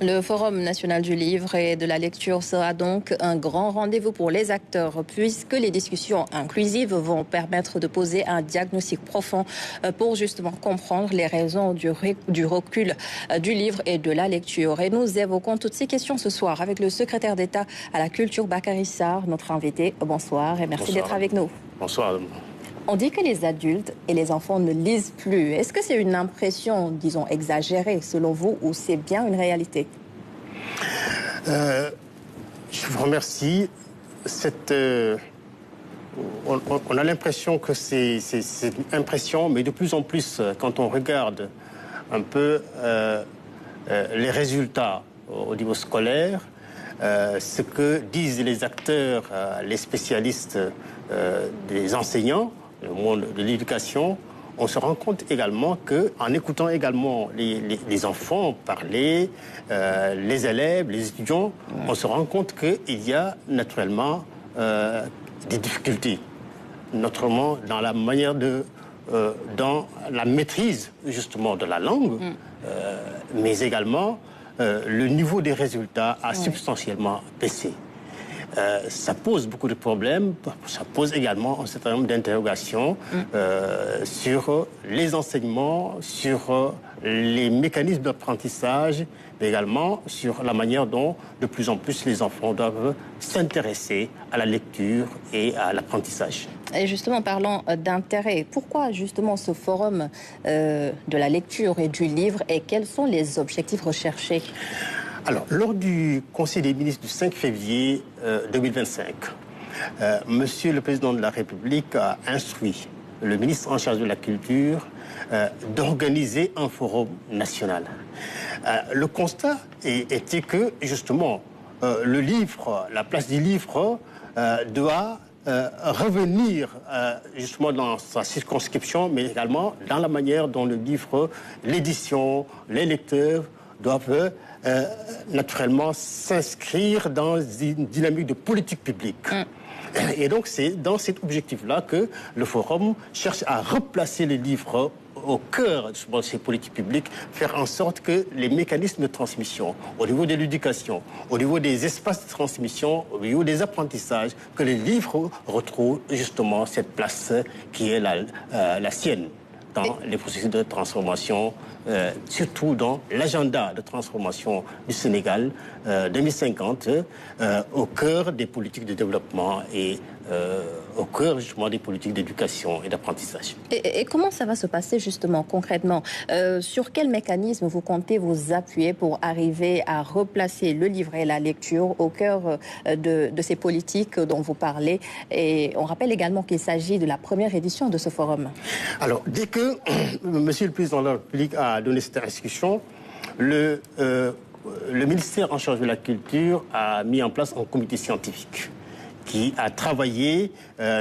Le Forum national du livre et de la lecture sera donc un grand rendez-vous pour les acteurs, puisque les discussions inclusives vont permettre de poser un diagnostic profond pour justement comprendre les raisons du recul du livre et de la lecture. Et nous évoquons toutes ces questions ce soir avec le secrétaire d'État à la culture, Bakary Sarr, notre invité. Bonsoir et merci d'être avec nous. Bonsoir. On dit que les adultes et les enfants ne lisent plus. Est-ce que c'est une impression, disons, exagérée selon vous, ou c'est bien une réalité? Je vous remercie. On a l'impression que c'est une impression, mais de plus en plus, quand on regarde un peu les résultats au niveau scolaire, ce que disent les acteurs, les spécialistes des enseignants, le monde de l'éducation, on se rend compte également qu'en écoutant également les enfants parler, les élèves, les étudiants, on se rend compte qu'il y a naturellement des difficultés, notamment dans la manière dans la maîtrise justement de la langue, mais également le niveau des résultats a substantiellement baissé. Ça pose beaucoup de problèmes, ça pose également un certain nombre d'interrogations sur les enseignements, sur les mécanismes d'apprentissage, mais également sur la manière dont de plus en plus les enfants doivent s'intéresser à la lecture et à l'apprentissage. Et justement, parlant d'intérêt, pourquoi justement ce forum de la lecture et du livre et quels sont les objectifs recherchés? Alors, lors du Conseil des ministres du 5 février 2025, Monsieur le Président de la République a instruit le ministre en charge de la Culture d'organiser un forum national. Le constat était que, justement, le livre, la place du livre doit revenir justement dans sa circonscription, mais également dans la manière dont le livre, l'édition, les lecteurs doivent naturellement s'inscrire dans une dynamique de politique publique. Et donc c'est dans cet objectif-là que le Forum cherche à replacer les livres au cœur de ces politiques publiques, faire en sorte que les mécanismes de transmission, au niveau de l'éducation, au niveau des espaces de transmission, au niveau des apprentissages, que les livres retrouvent justement cette place qui est la sienne dans les processus de transformation, surtout dans l'agenda de transformation du Sénégal 2050, au cœur des politiques de développement et au cœur justement des politiques d'éducation et d'apprentissage. Et comment ça va se passer justement concrètement? Sur quel mécanisme vous comptez vous appuyer pour arriver à replacer le livre et la lecture au cœur de ces politiques dont vous parlez? Et on rappelle également qu'il s'agit de la première édition de ce forum. Alors, dès que Monsieur le Président de la République a donné cette instruction, le ministère en charge de la Culture a mis en place un comité scientifique qui a travaillé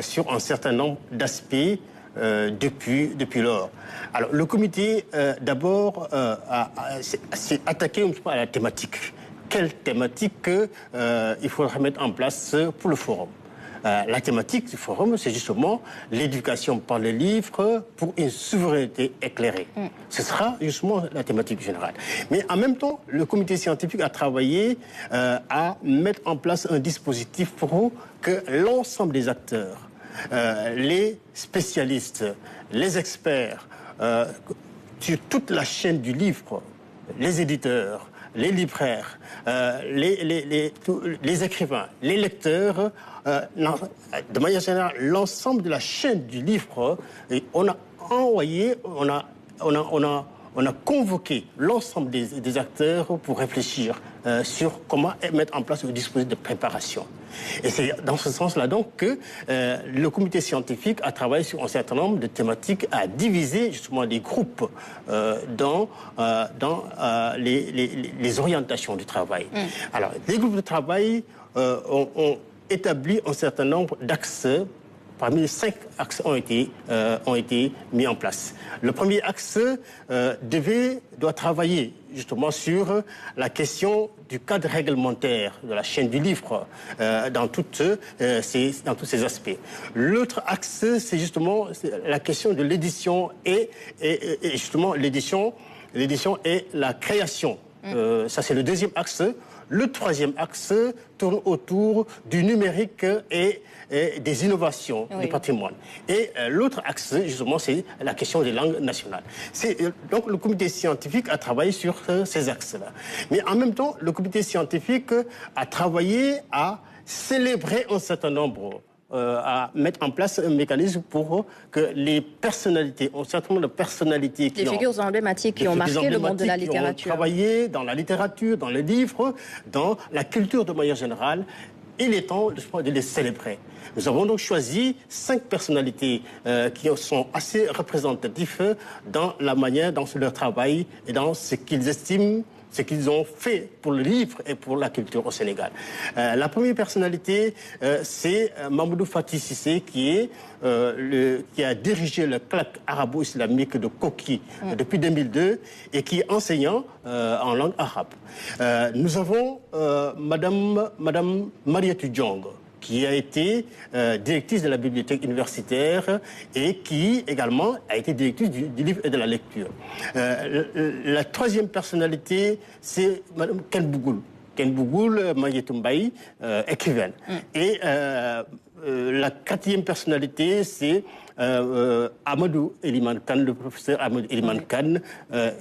sur un certain nombre d'aspects depuis lors. Alors, le comité, d'abord, s'est attaqué un petit peu à la thématique. Quelle thématique il faudra mettre en place pour le forum? La thématique du forum, c'est justement l'éducation par le livre pour une souveraineté éclairée. Ce sera justement la thématique générale. Mais en même temps, le comité scientifique a travaillé à mettre en place un dispositif pour que l'ensemble des acteurs, les spécialistes, les experts, sur toute la chaîne du livre, les éditeurs, les libraires, les écrivains, les lecteurs, de manière générale, l'ensemble de la chaîne du livre, on a envoyé, on a convoqué l'ensemble des acteurs pour réfléchir sur comment mettre en place le dispositif de préparation. Et c'est dans ce sens-là donc que le comité scientifique a travaillé sur un certain nombre de thématiques, à diviser justement des groupes dans les orientations du travail. Alors, les groupes de travail ont établi un certain nombre d'axes. Parmi les 5 axes ont été mis en place. Le premier axe doit travailler justement sur la question du cadre réglementaire de la chaîne du livre dans tous ces aspects. L'autre axe, c'est justement la question de l'édition et justement l'édition et la création Ça, c'est le deuxième axe. Le troisième axe tourne autour du numérique et des innovations du patrimoine. Et l'autre axe, justement, c'est la question des langues nationales. Donc, le comité scientifique a travaillé sur ces axes-là. Mais en même temps, le comité scientifique a travaillé à célébrer un certain nombre à mettre en place un mécanisme pour que les personnalités, un certain nombre de personnalités des figures emblématiques qui ont marqué le monde de la littérature, qui ont travaillé dans la littérature, dans les livres, dans la culture de manière générale, il est temps de les célébrer. Nous avons donc choisi 5 personnalités qui sont assez représentatives dans la manière, dans leur travail et dans ce qu'ils estiment, ce qu'ils ont fait pour le livre et pour la culture au Sénégal. La première personnalité, c'est Mamadou Fati Cissé, qui a dirigé le CLAC arabo-islamique de Koki depuis 2002 et qui est enseignant en langue arabe. Nous avons Madame Mariatou Diong, qui a été directrice de la bibliothèque universitaire et qui également a été directrice du livre et de la lecture. La troisième personnalité, c'est Mme Ken Bougoul. Ken Bougoul, Mariétou Mbaye, écrivaine. Et la quatrième personnalité, c'est Amadou Eliman Kane, le professeur Amadou Eliman Kane.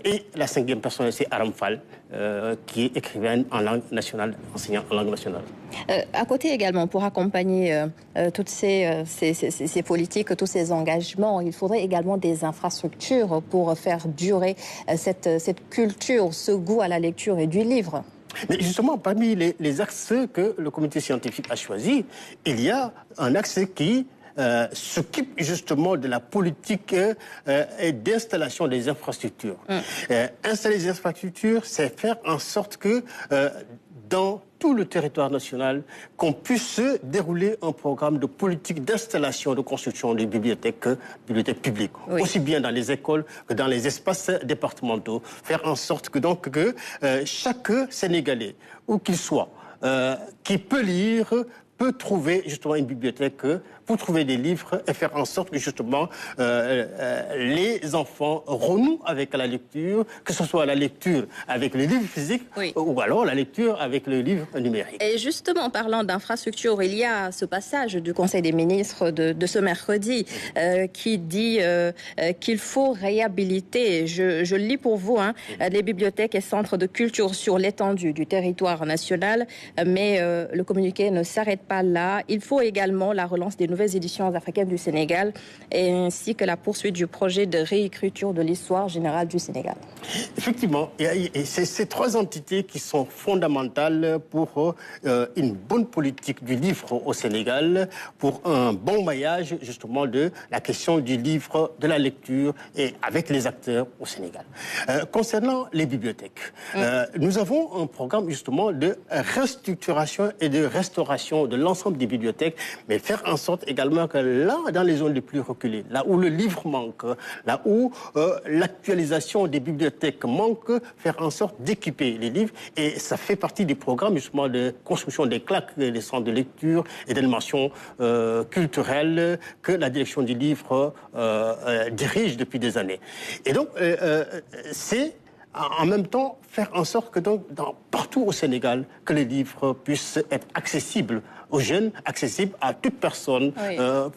Et la cinquième personnalité, c'est Aram Fall, qui est écrivaine en langue nationale, enseignant en langue nationale. À côté également, pour accompagner toutes ces politiques, tous ces engagements, il faudrait également des infrastructures pour faire durer cette culture, ce goût à la lecture et du livre. Mais justement, parmi les axes que le comité scientifique a choisi, il y a un axe qui s'occupe justement de la politique et d'installation des infrastructures. Installer des infrastructures, c'est faire en sorte que dans tout le territoire national, qu'on puisse dérouler un programme de politique d'installation, de construction des bibliothèques publiques, aussi bien dans les écoles que dans les espaces départementaux. Faire en sorte que chaque Sénégalais, où qu'il soit, qui peut lire, peut trouver justement une bibliothèque pour trouver des livres et faire en sorte que justement les enfants renouent avec la lecture, que ce soit la lecture avec le livre physique ou alors la lecture avec le livre numérique. Et justement, en parlant d'infrastructure, il y a ce passage du Conseil des ministres de ce mercredi qui dit qu'il faut réhabiliter, je le lis pour vous, les bibliothèques et centres de culture sur l'étendue du territoire national, mais le communiqué ne s'arrête pas là. Il faut également la relance des nouvelles éditions africaines du Sénégal ainsi que la poursuite du projet de réécriture de l'histoire générale du Sénégal. Effectivement, c'est ces 3 entités qui sont fondamentales pour une bonne politique du livre au Sénégal, pour un bon maillage justement de la question du livre, de la lecture et avec les acteurs au Sénégal. Concernant les bibliothèques, nous avons un programme justement de restructuration et de restauration de l'ensemble des bibliothèques, mais faire en sorte également que là, dans les zones les plus reculées, là où le livre manque, là où l'actualisation des bibliothèques manque, faire en sorte d'équiper les livres. Et ça fait partie des programmes justement de construction des CLAC, des centres de lecture et d'animation culturelle que la direction du livre dirige depuis des années. Et donc, c'est en même temps faire en sorte que partout au Sénégal, que les livres puissent être accessibles aux jeunes, accessibles à toute personne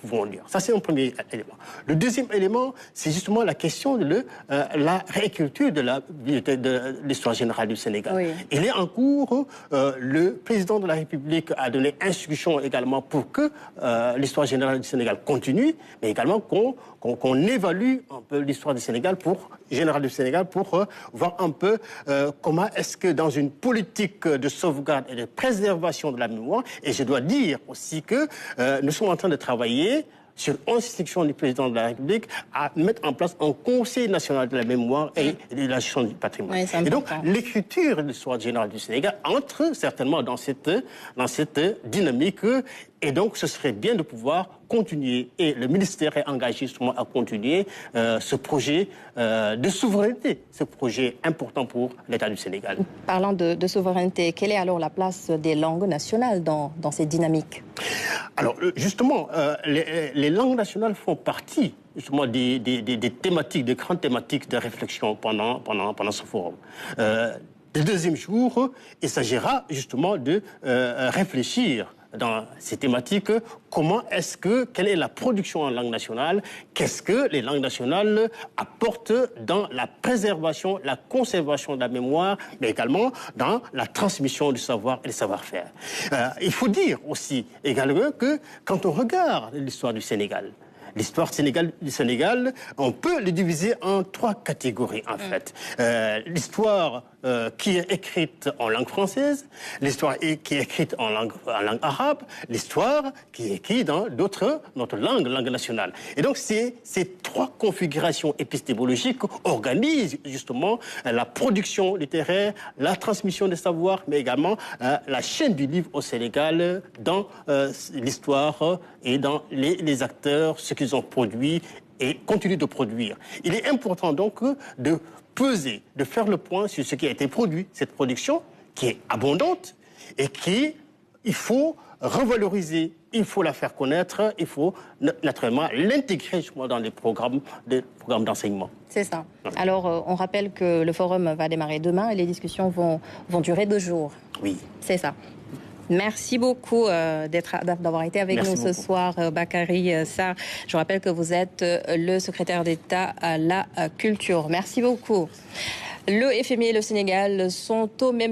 pouvant lire. Ça, c'est un premier élément. Le deuxième élément, c'est justement la question de la réécriture de l'histoire générale du Sénégal. Il est en cours, le président de la République a donné instruction également pour que l'histoire générale du Sénégal continue, mais également qu'on évalue un peu l'histoire du Sénégal générale du Sénégal pour voir un peu comment est-ce que dans une politique de sauvegarde et de préservation de la mémoire, et je dois dire aussi que nous sommes en train de travailler sur instruction du président de la République à mettre en place un Conseil national de la mémoire et de la gestion du patrimoine. Et donc, l'écriture de l'histoire générale du Sénégal entre certainement dans cette dynamique. Et donc, ce serait bien de pouvoir continuer, et le ministère est engagé justement à continuer ce projet de souveraineté, ce projet important pour l'État du Sénégal. Parlant de souveraineté, quelle est alors la place des langues nationales dans cette dynamique? Alors, justement, les langues nationales font partie justement des thématiques, des grandes thématiques de réflexion pendant ce forum. Le deuxième jour, il s'agira justement de réfléchir dans ces thématiques, quelle est la production en langue nationale, qu'est-ce que les langues nationales apportent dans la préservation, la conservation de la mémoire, mais également dans la transmission du savoir et du savoir-faire. Il faut dire aussi également que quand on regarde l'histoire du Sénégal, du Sénégal, on peut le diviser en 3 catégories, en fait. L'histoire qui est écrite en langue française, l'histoire qui est écrite en langue arabe, l'histoire qui est écrite dans notre langue nationale. Et donc, ces 3 configurations épistémologiques organisent justement la production littéraire, la transmission des savoirs, mais également la chaîne du livre au Sénégal dans l'histoire et dans les acteurs, ce qu'ils ont produit et continuent de produire. Il est important donc de peser, de faire le point sur ce qui a été produit, cette production qui est abondante et il faut revaloriser, il faut la faire connaître, il faut naturellement l'intégrer dans les programmes d'enseignement. C'est ça. Alors, on rappelle que le forum va démarrer demain et les discussions vont durer 2 jours. Oui. C'est ça. Merci beaucoup d'avoir été avec nous ce soir, Bakary Sarr. Je rappelle que vous êtes le secrétaire d'État à la culture. Merci beaucoup. Le FMI et le Sénégal sont au même niveau.